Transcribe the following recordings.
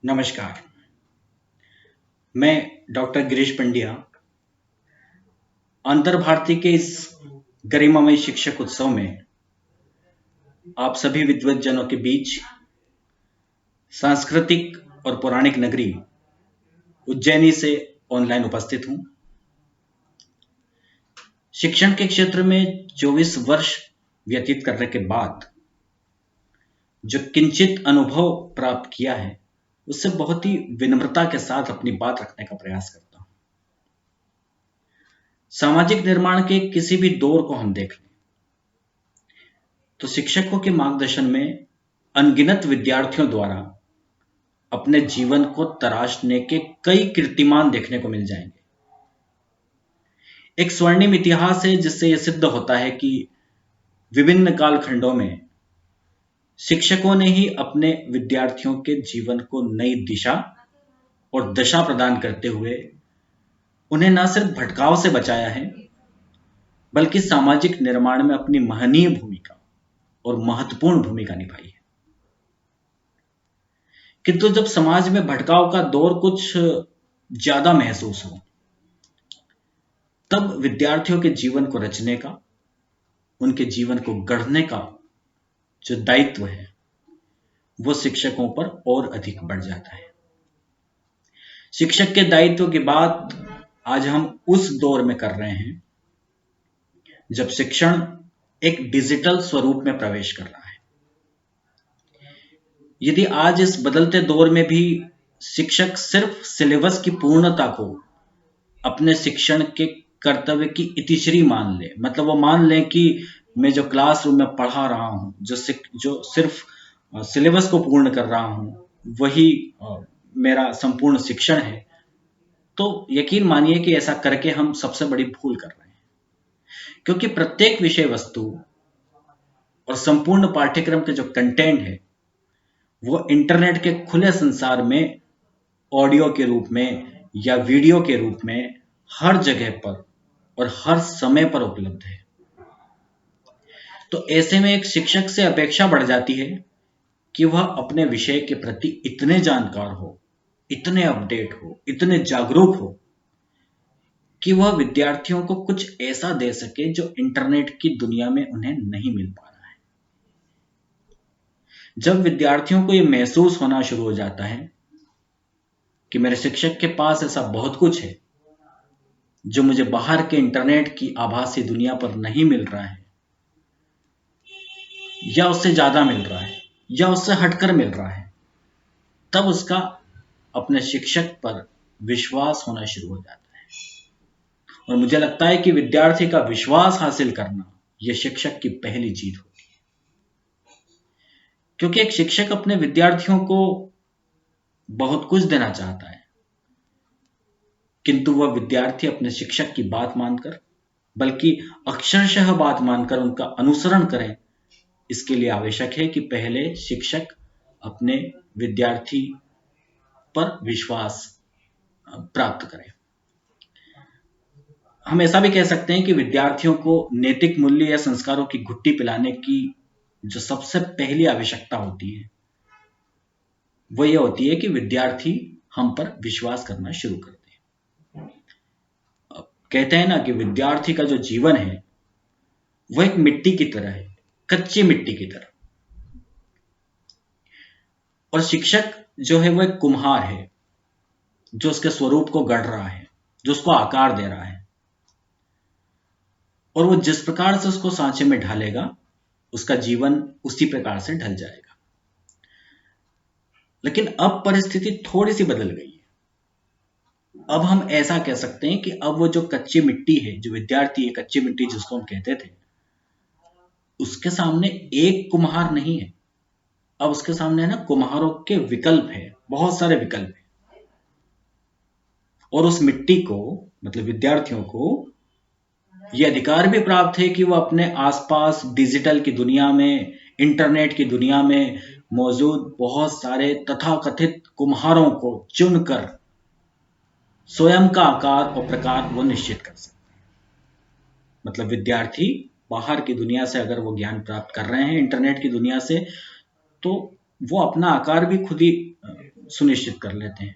नमस्कार। मैं डॉक्टर गिरीश पंड्या अंतर भारती के इस गरिमामय शिक्षक उत्सव में आप सभी विद्वत जनों के बीच सांस्कृतिक और पौराणिक नगरी उज्जैनी से ऑनलाइन उपस्थित हूं। शिक्षण के क्षेत्र में 24 वर्ष व्यतीत करने के बाद जो किंचित अनुभव प्राप्त किया है, उससे बहुत ही विनम्रता के साथ अपनी बात रखने का प्रयास करता हूं। सामाजिक निर्माण के किसी भी दौर को हम देख लें तो शिक्षकों के मार्गदर्शन में अनगिनत विद्यार्थियों द्वारा अपने जीवन को तराशने के कई कीर्तिमान देखने को मिल जाएंगे। एक स्वर्णिम इतिहास है जिससे यह सिद्ध होता है कि विभिन्न कालखंडों में शिक्षकों ने ही अपने विद्यार्थियों के जीवन को नई दिशा और दशा प्रदान करते हुए उन्हें न सिर्फ भटकाव से बचाया है, बल्कि सामाजिक निर्माण में अपनी महनीय भूमिका और महत्वपूर्ण भूमिका निभाई है। किंतु जब समाज में भटकाव का दौर कुछ ज्यादा महसूस हो, तब विद्यार्थियों के जीवन को रचने का, उनके जीवन को गढ़ने का जो दायित्व है, वो शिक्षकों पर और अधिक बढ़ जाता है। शिक्षक के दायित्व की बात आज हम उस दौर में कर रहे हैं जब शिक्षण एक डिजिटल स्वरूप में प्रवेश कर रहा है। यदि आज इस बदलते दौर में भी शिक्षक सिर्फ सिलेबस की पूर्णता को अपने शिक्षण के कर्तव्य की इतिश्री मान ले, मतलब वो मान ले कि मैं जो क्लासरूम में पढ़ा रहा हूं, जो सिर्फ सिलेबस को पूर्ण कर रहा हूं, वही मेरा संपूर्ण शिक्षण है, तो यकीन मानिए कि ऐसा करके हम सबसे बड़ी भूल कर रहे हैं। क्योंकि प्रत्येक विषय वस्तु और संपूर्ण पाठ्यक्रम के जो कंटेंट है, वो इंटरनेट के खुले संसार में ऑडियो के रूप में या वीडियो के रूप में हर जगह पर और हर समय पर उपलब्ध है। तो ऐसे में एक शिक्षक से अपेक्षा बढ़ जाती है कि वह अपने विषय के प्रति इतने जानकार हो, इतने अपडेट हो, इतने जागरूक हो कि वह विद्यार्थियों को कुछ ऐसा दे सके जो इंटरनेट की दुनिया में उन्हें नहीं मिल पा रहा है। जब विद्यार्थियों को यह महसूस होना शुरू हो जाता है कि मेरे शिक्षक के पास ऐसा बहुत कुछ है जो मुझे बाहर के इंटरनेट की आभासी दुनिया पर नहीं मिल रहा है, या उससे ज्यादा मिल रहा है, या उससे हटकर मिल रहा है, तब उसका अपने शिक्षक पर विश्वास होना शुरू हो जाता है। और मुझे लगता है कि विद्यार्थी का विश्वास हासिल करना यह शिक्षक की पहली जीत होती है। क्योंकि एक शिक्षक अपने विद्यार्थियों को बहुत कुछ देना चाहता है, किंतु वह विद्यार्थी अपने शिक्षक की बात मानकर, बल्कि अक्षरशः बात मानकर उनका अनुसरण करें, इसके लिए आवश्यक है कि पहले शिक्षक अपने विद्यार्थी पर विश्वास प्राप्त करें। हम ऐसा भी कह सकते हैं कि विद्यार्थियों को नैतिक मूल्य या संस्कारों की घुट्टी पिलाने की जो सबसे पहली आवश्यकता होती है, वो ये होती है कि विद्यार्थी हम पर विश्वास करना शुरू कर दे। कहते हैं ना कि विद्यार्थी का जो जीवन है वो एक मिट्टी की तरह है, कच्ची मिट्टी की तरह, और शिक्षक जो है वो एक कुम्हार है जो उसके स्वरूप को गढ़ रहा है, जो उसको आकार दे रहा है, और वो जिस प्रकार से उसको सांचे में ढालेगा उसका जीवन उसी प्रकार से ढल जाएगा। लेकिन अब परिस्थिति थोड़ी सी बदल गई है। अब हम ऐसा कह सकते हैं कि अब वो जो कच्ची मिट्टी है, जो विद्यार्थी है, कच्ची मिट्टी जिसको हम कहते थे, उसके सामने एक कुम्हार नहीं है। अब उसके सामने ना कुम्हारों के विकल्प है, बहुत सारे विकल्प है। और उस मिट्टी को, मतलब विद्यार्थियों को, यह अधिकार भी प्राप्त है कि वह अपने आसपास डिजिटल की दुनिया में, इंटरनेट की दुनिया में मौजूद बहुत सारे तथाकथित कुम्हारों को चुनकर स्वयं का आकार और प्रकार वो निश्चित कर सकते हैं। मतलब विद्यार्थी बाहर की दुनिया से अगर वो ज्ञान प्राप्त कर रहे हैं, इंटरनेट की दुनिया से, तो वो अपना आकार भी खुद ही सुनिश्चित कर लेते हैं।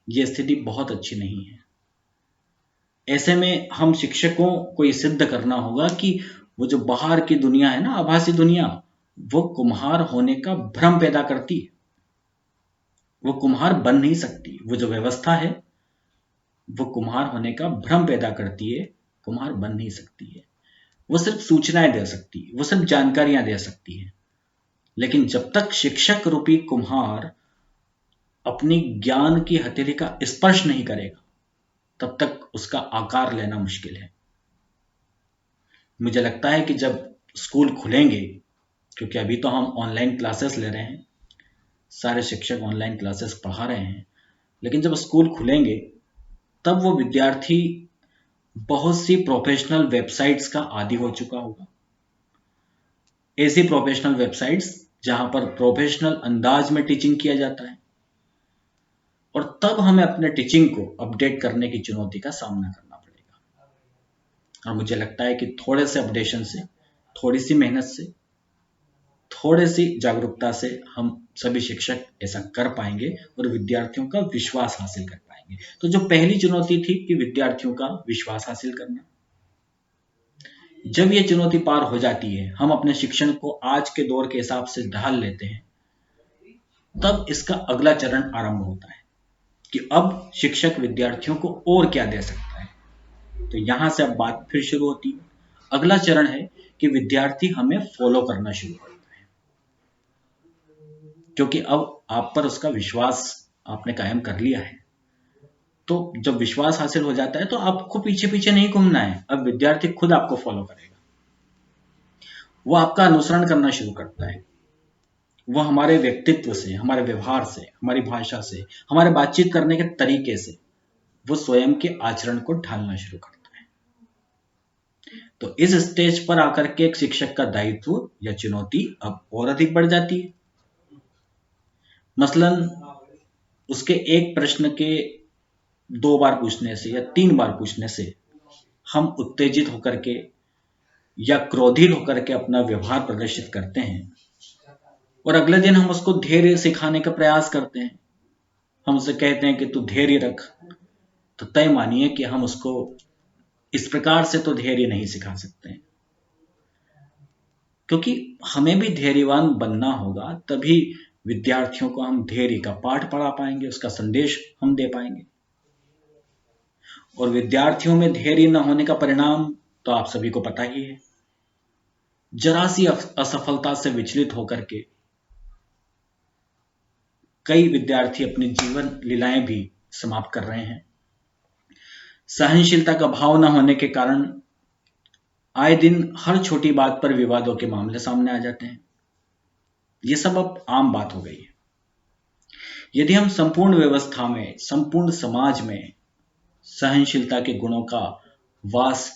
ये स्थिति बहुत अच्छी नहीं है। ऐसे में हम शिक्षकों को ये सिद्ध करना होगा कि वो जो बाहर की दुनिया है ना, आभासी दुनिया, वो कुम्हार होने का भ्रम पैदा करती है। वो कुम्हार बन नहीं सकती। वो जो व्यवस्था है वो कुम्हार होने का भ्रम पैदा करती है, कुम्हार बन नहीं सकती है। वो सिर्फ सूचनाएं दे सकती है, वो सिर्फ जानकारियां दे सकती है। लेकिन जब तक शिक्षक रूपी कुम्हार अपनी ज्ञान की हथेली का स्पर्श नहीं करेगा, तब तक उसका आकार लेना मुश्किल है। मुझे लगता है कि जब स्कूल खुलेंगे, क्योंकि अभी तो हम ऑनलाइन क्लासेस ले रहे हैं, सारे शिक्षक ऑनलाइन क्लासेस पढ़ा रहे हैं, लेकिन जब स्कूल खुलेंगे तब वो विद्यार्थी बहुत सी प्रोफेशनल वेबसाइट्स का आदी हो चुका होगा। ऐसी प्रोफेशनल वेबसाइट्स जहां पर प्रोफेशनल अंदाज में टीचिंग किया जाता है, और तब हमें अपने टीचिंग को अपडेट करने की चुनौती का सामना करना पड़ेगा। और मुझे लगता है कि थोड़े से अपडेशन से, थोड़ी सी मेहनत से, थोड़ी सी जागरूकता से हम सभी शिक्षक ऐसा कर पाएंगे और विद्यार्थियों का विश्वास हासिल कर पाएंगे। तो जो पहली चुनौती थी कि विद्यार्थियों का विश्वास हासिल करना, जब ये चुनौती पार हो जाती है, हम अपने शिक्षण को आज के दौर के हिसाब से ढाल लेते हैं, तब इसका अगला चरण आरंभ होता है कि अब शिक्षक विद्यार्थियों को और क्या दे सकता है। तो यहां से अब बात फिर शुरू होती है। अगला चरण है कि विद्यार्थी हमें फॉलो करना शुरू करता है, क्योंकि अब आप पर उसका विश्वास आपने कायम कर लिया है। तो जब विश्वास हासिल हो जाता है तो आपको पीछे पीछे नहीं घूमना है, अब विद्यार्थी खुद आपको फॉलो करेगा। वो आपका अनुसरण करना शुरू करता है। वो हमारे व्यक्तित्व से, हमारे व्यवहार से, हमारी भाषा से, हमारे बातचीत करने के तरीके से वो स्वयं के आचरण को ढालना शुरू करता है। तो इस स्टेज पर आकर के एक शिक्षक का दायित्व या चुनौती अब और अधिक बढ़ जाती है। मसलन उसके एक प्रश्न के 2 बार पूछने से या 3 बार पूछने से हम उत्तेजित होकर के या क्रोधित होकर के अपना व्यवहार प्रदर्शित करते हैं, और अगले दिन हम उसको धैर्य सिखाने का प्रयास करते हैं। हम उसे कहते हैं कि तू धैर्य रख, तो तय मानिए कि हम उसको इस प्रकार से तो धैर्य नहीं सिखा सकते हैं, क्योंकि हमें भी धैर्यवान बनना होगा। तभी विद्यार्थियों को हम धैर्य का पाठ पढ़ा पाएंगे, उसका संदेश हम दे पाएंगे। और विद्यार्थियों में धैर्य न होने का परिणाम तो आप सभी को पता ही है। जरा सी असफलता से विचलित होकर के कई विद्यार्थी अपनी जीवन लीलाएं भी समाप्त कर रहे हैं। सहनशीलता का भाव न होने के कारण आए दिन हर छोटी बात पर विवादों के मामले सामने आ जाते हैं। ये सब अब आम बात हो गई है। यदि हम संपूर्ण व्यवस्था में, संपूर्ण समाज में सहनशीलता के गुणों का वास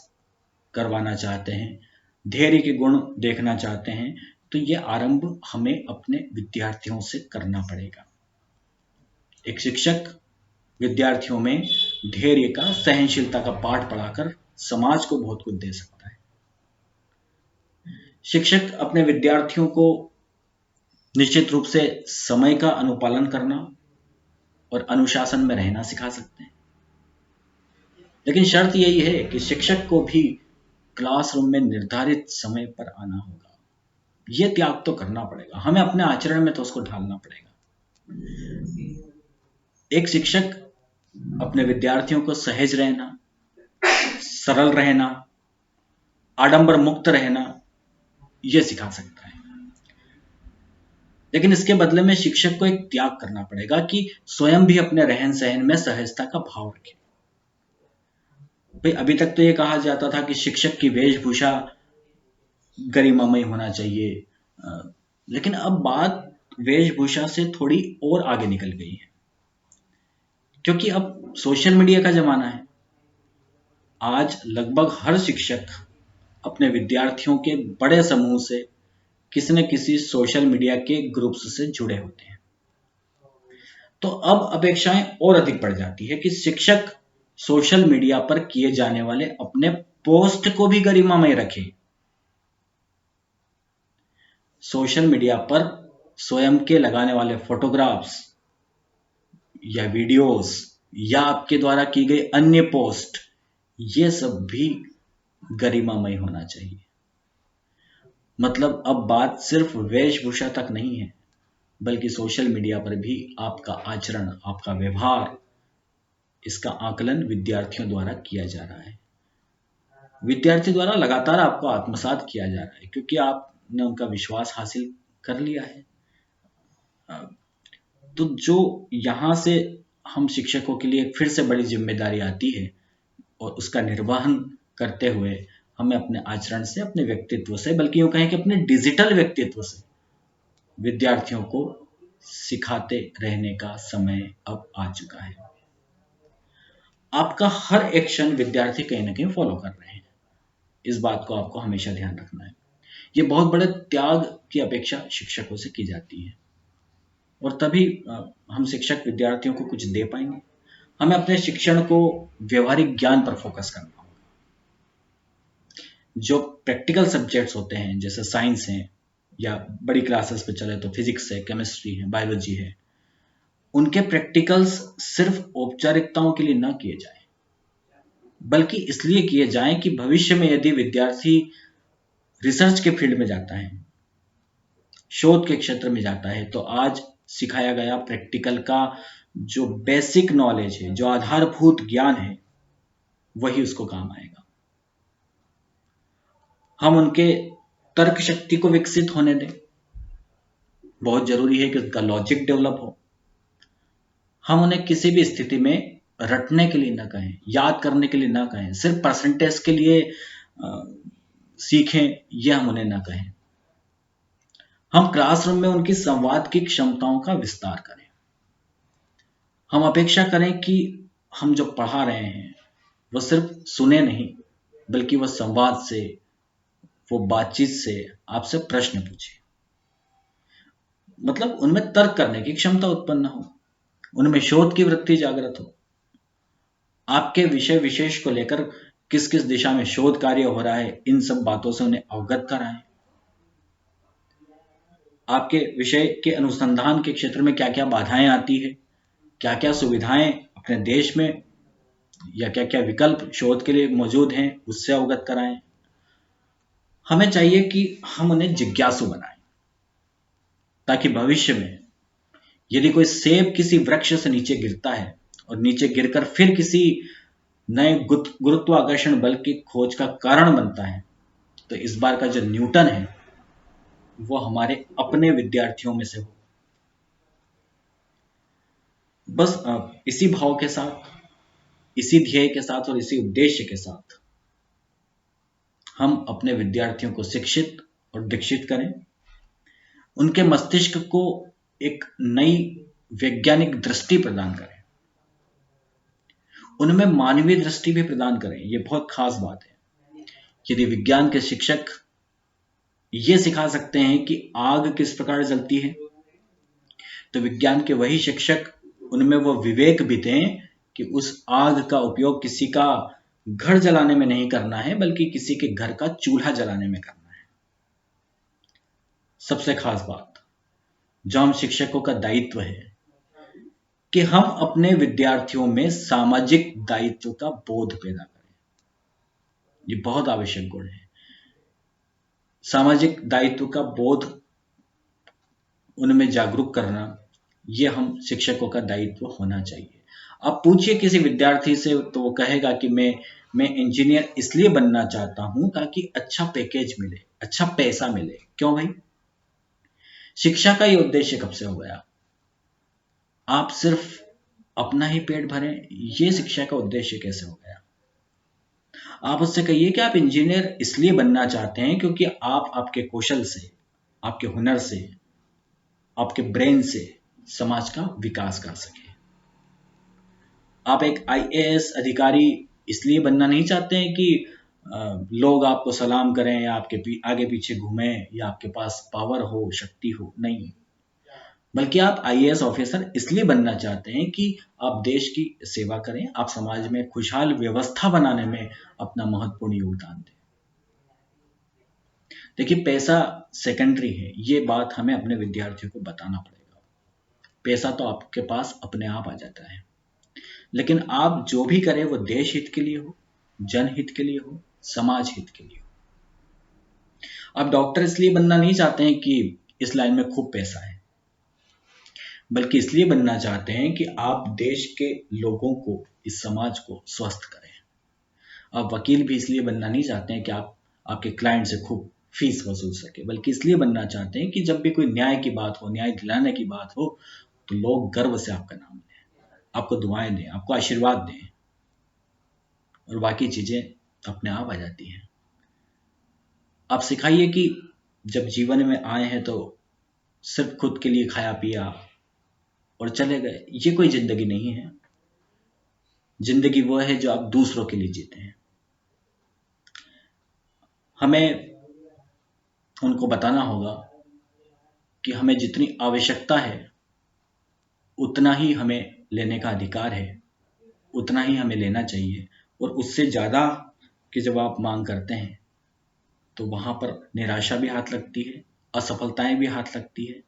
करवाना चाहते हैं, धैर्य के गुण देखना चाहते हैं, तो ये आरंभ हमें अपने विद्यार्थियों से करना पड़ेगा। एक शिक्षक विद्यार्थियों में धैर्य का, सहनशीलता का पाठ पढ़ाकर समाज को बहुत कुछ दे सकता है। शिक्षक अपने विद्यार्थियों को निश्चित रूप से समय का अनुपालन करना और अनुशासन में रहना सिखा सकते हैं, लेकिन शर्त यही है कि शिक्षक को भी क्लासरूम में निर्धारित समय पर आना होगा। यह त्याग तो करना पड़ेगा, हमें अपने आचरण में तो उसको ढालना पड़ेगा। एक शिक्षक अपने विद्यार्थियों को सहज रहना, सरल रहना, आडंबर मुक्त रहना, यह सिखा सकता है। लेकिन इसके बदले में शिक्षक को एक त्याग करना पड़ेगा कि स्वयं भी अपने रहन सहन में सहजता का भाव रखे। भाई, अभी तक तो ये कहा जाता था कि शिक्षक की वेशभूषा गरिमामय होना चाहिए, लेकिन अब बात वेशभूषा से थोड़ी और आगे निकल गई है, क्योंकि अब सोशल मीडिया का जमाना है। आज लगभग हर शिक्षक अपने विद्यार्थियों के बड़े समूह से किसी न किसी सोशल मीडिया के ग्रुप्स से जुड़े होते हैं। तो अब अपेक्षाएं और अधिक बढ़ जाती है कि शिक्षक सोशल मीडिया पर किए जाने वाले अपने पोस्ट को भी गरिमामय रखे। सोशल मीडिया पर स्वयं के लगाने वाले फोटोग्राफ्स या वीडियोस या आपके द्वारा की गई अन्य पोस्ट, ये सब भी गरिमामय होना चाहिए। मतलब अब बात सिर्फ वेशभूषा तक नहीं है, बल्कि सोशल मीडिया पर भी आपका आचरण, आपका व्यवहार, इसका आकलन विद्यार्थियों द्वारा किया जा रहा है। विद्यार्थी द्वारा लगातार आपको आत्मसात किया जा रहा है, क्योंकि आपने उनका विश्वास हासिल कर लिया है। तो जो यहाँ से हम शिक्षकों के लिए फिर से बड़ी जिम्मेदारी आती है, और उसका निर्वहन करते हुए हमें अपने आचरण से, अपने व्यक्तित्व से, बल्कि यूं कहें कि अपने डिजिटल व्यक्तित्व से विद्यार्थियों को सिखाते रहने का समय अब आ चुका है। आपका हर एक्शन विद्यार्थी कहीं ना कहीं फॉलो कर रहे हैं, इस बात को आपको हमेशा ध्यान रखना है। ये बहुत बड़े त्याग की अपेक्षा शिक्षकों से की जाती है, और तभी हम शिक्षक विद्यार्थियों को कुछ दे पाएंगे। हमें अपने शिक्षण को व्यवहारिक ज्ञान पर फोकस करना होगा। जो प्रैक्टिकल सब्जेक्ट्स होते हैं, जैसे साइंस है, या बड़ी क्लासेस पे चले तो फिजिक्स है, केमिस्ट्री है, बायोलॉजी है, उनके प्रैक्टिकल्स सिर्फ औपचारिकताओं के लिए ना किए जाएं, बल्कि इसलिए किए जाएं कि भविष्य में यदि विद्यार्थी रिसर्च के फील्ड में जाता है, शोध के क्षेत्र में जाता है, तो आज सिखाया गया प्रैक्टिकल का जो बेसिक नॉलेज है, जो आधारभूत ज्ञान है, वही उसको काम आएगा। हम उनके तर्क शक्ति को विकसित होने दें, बहुत जरूरी है कि उनका लॉजिक डेवलप हो। हम उन्हें किसी भी स्थिति में रटने के लिए ना कहें, याद करने के लिए ना कहें, सिर्फ परसेंटेज के लिए सीखें, यह हम उन्हें ना कहें। हम क्लासरूम में उनकी संवाद की क्षमताओं का विस्तार करें। हम अपेक्षा करें कि हम जो पढ़ा रहे हैं वो सिर्फ सुने नहीं, बल्कि वो संवाद से, वो बातचीत से आपसे प्रश्न पूछे। मतलब उनमें तर्क करने की क्षमता उत्पन्न हो, उनमें शोध की वृत्ति जागृत हो। आपके विषय विशेष को लेकर किस किस दिशा में शोध कार्य हो रहा है, इन सब बातों से उन्हें अवगत कराएं। आपके विषय के अनुसंधान के क्षेत्र में क्या क्या बाधाएं आती है, क्या क्या सुविधाएं अपने देश में या क्या क्या विकल्प शोध के लिए मौजूद हैं, उससे अवगत कराएं। हमें चाहिए कि हम उन्हें जिज्ञासु बनाएं, ताकि भविष्य में यदि कोई सेब किसी वृक्ष से नीचे गिरता है और नीचे गिरकर फिर किसी नए गुरुत्वाकर्षण बल की खोज का कारण बनता है, तो इस बार का जो न्यूटन है वो हमारे अपने विद्यार्थियों में से हो। बस इसी भाव के साथ, इसी ध्येय के साथ और इसी उद्देश्य के साथ हम अपने विद्यार्थियों को शिक्षित और दीक्षित करें, उनके मस्तिष्क को एक नई वैज्ञानिक दृष्टि प्रदान करें, उनमें मानवीय दृष्टि भी प्रदान करें। ये बहुत खास बात है। यदि विज्ञान के शिक्षक ये सिखा सकते हैं कि आग किस प्रकार जलती है, तो विज्ञान के वही शिक्षक उनमें वो विवेक भी दें कि उस आग का उपयोग किसी का घर जलाने में नहीं करना है, बल्कि किसी के घर का चूल्हा जलाने में करना है। सबसे खास बात जो हम शिक्षकों का दायित्व है कि हम अपने विद्यार्थियों में सामाजिक दायित्व का बोध पैदा करें। ये बहुत आवश्यक गुण है। सामाजिक दायित्व का बोध उनमें जागरूक करना, ये हम शिक्षकों का दायित्व होना चाहिए। आप पूछिए किसी विद्यार्थी से तो वो कहेगा कि मैं इंजीनियर इसलिए बनना चाहता हूं ताकि अच्छा पैकेज मिले, अच्छा पैसा मिले। क्यों भाई? शिक्षा का ये उद्देश्य कब से हो गया? आप सिर्फ अपना ही पेट भरें, ये शिक्षा का उद्देश्य कैसे हो गया? आप उससे कहिए कि आप इंजीनियर इसलिए बनना चाहते हैं क्योंकि आप आपके कौशल से, आपके हुनर से, आपके ब्रेन से समाज का विकास कर सके। आप एक आईएएस अधिकारी इसलिए बनना नहीं चाहते हैं कि लोग आपको सलाम करें या आपके आगे पीछे घूमें या आपके पास पावर हो, शक्ति हो। नहीं, बल्कि आप आईएएस ऑफिसर इसलिए बनना चाहते हैं कि आप देश की सेवा करें, आप समाज में खुशहाल व्यवस्था बनाने में अपना महत्वपूर्ण योगदान दें। देखिए, पैसा सेकेंडरी है, ये बात हमें अपने विद्यार्थियों को बताना पड़ेगा। पैसा तो आपके पास अपने आप आ जाता है, लेकिन आप जो भी करें वो देश हित के लिए हो, जनहित के लिए हो, समाज हित के लिए हो। आप डॉक्टर इसलिए बनना नहीं चाहते हैं कि इस लाइन में खूब पैसा है, बल्कि इसलिए बनना चाहते हैं कि आप देश के लोगों को, इस समाज को स्वस्थ करें। आप वकील भी इसलिए बनना नहीं चाहते हैं कि आप आपके क्लाइंट से खूब फीस वसूल सके, बल्कि इसलिए बनना चाहते हैं कि जब भी कोई न्याय की बात हो, न्याय दिलाने की बात हो, तो लोग गर्व से आपका नाम लें, आपको दुआएं दें, आपको आशीर्वाद दें, और बाकी चीजें अपने आप आ जाती हैं। आप सिखाइए कि जब जीवन में आए हैं तो सिर्फ खुद के लिए खाया पिया और चले गए, ये कोई जिंदगी नहीं है। जिंदगी वो है जो आप दूसरों के लिए जीते हैं। हमें उनको बताना होगा कि हमें जितनी आवश्यकता है उतना ही हमें लेने का अधिकार है, उतना ही हमें लेना चाहिए, और उससे ज़्यादा की जब आप मांग करते हैं तो वहाँ पर निराशा भी हाथ लगती है, असफलताएं भी हाथ लगती है,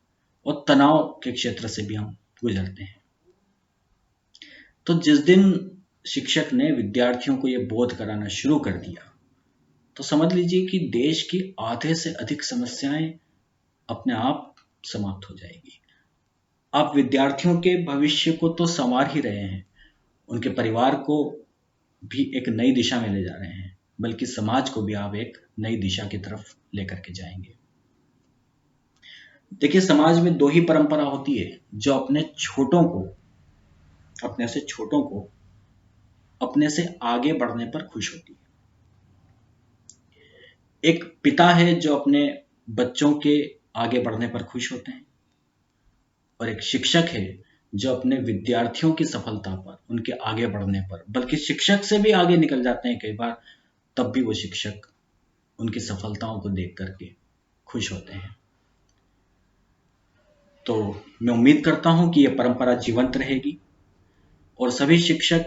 और तनाव के क्षेत्र से भी हम गुजरते हैं। तो जिस दिन शिक्षक ने विद्यार्थियों को ये बोध कराना शुरू कर दिया, तो समझ लीजिए कि देश की आधे से अधिक समस्याएं अपने आप समाप्त हो जाएगी। आप विद्यार्थियों के भविष्य को तो संवार ही रहे हैं, उनके परिवार को भी एक नई दिशा में ले जा रहे हैं, बल्कि समाज को भी आप एक नई दिशा की तरफ लेकर के जाएंगे। देखिए, समाज में दो ही परंपरा होती है जो अपने छोटों को अपने से आगे बढ़ने पर खुश होती है। एक पिता है जो अपने बच्चों के आगे बढ़ने पर खुश होते हैं, और एक शिक्षक है जो अपने विद्यार्थियों की सफलता पर, उनके आगे बढ़ने पर, बल्कि शिक्षक से भी आगे निकल जाते हैं कई बार, तब भी वो शिक्षक उनकी सफलताओं को देख करके खुश होते हैं। तो मैं उम्मीद करता हूं कि यह परंपरा जीवंत रहेगी, और सभी शिक्षक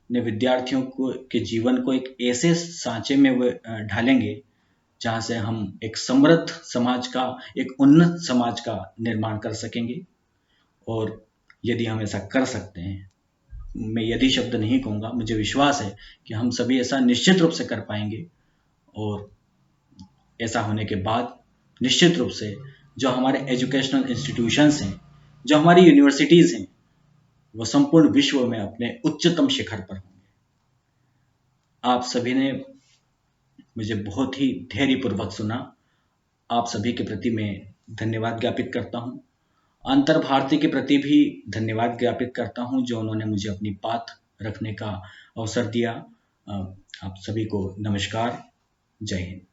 ने विद्यार्थियों को के जीवन को एक ऐसे सांचे में ढालेंगे जहां से हम एक समृद्ध समाज का, एक उन्नत समाज का निर्माण कर सकेंगे। और यदि हम ऐसा कर सकते हैं, मैं यदि शब्द नहीं कहूँगा, मुझे विश्वास है कि हम सभी ऐसा निश्चित रूप से कर पाएंगे। और ऐसा होने के बाद निश्चित रूप से जो हमारे एजुकेशनल इंस्टीट्यूशंस हैं, जो हमारी यूनिवर्सिटीज़ हैं, वो संपूर्ण विश्व में अपने उच्चतम शिखर पर होंगे। आप सभी ने मुझे बहुत ही धैर्यपूर्वक सुना। आप सभी के प्रति मैं धन्यवाद ज्ञापित करता हूँ। अंतर भारती के प्रति भी धन्यवाद ज्ञापित करता हूँ, जो उन्होंने मुझे अपनी बात रखने का अवसर दिया। आप सभी को नमस्कार। जय हिंद।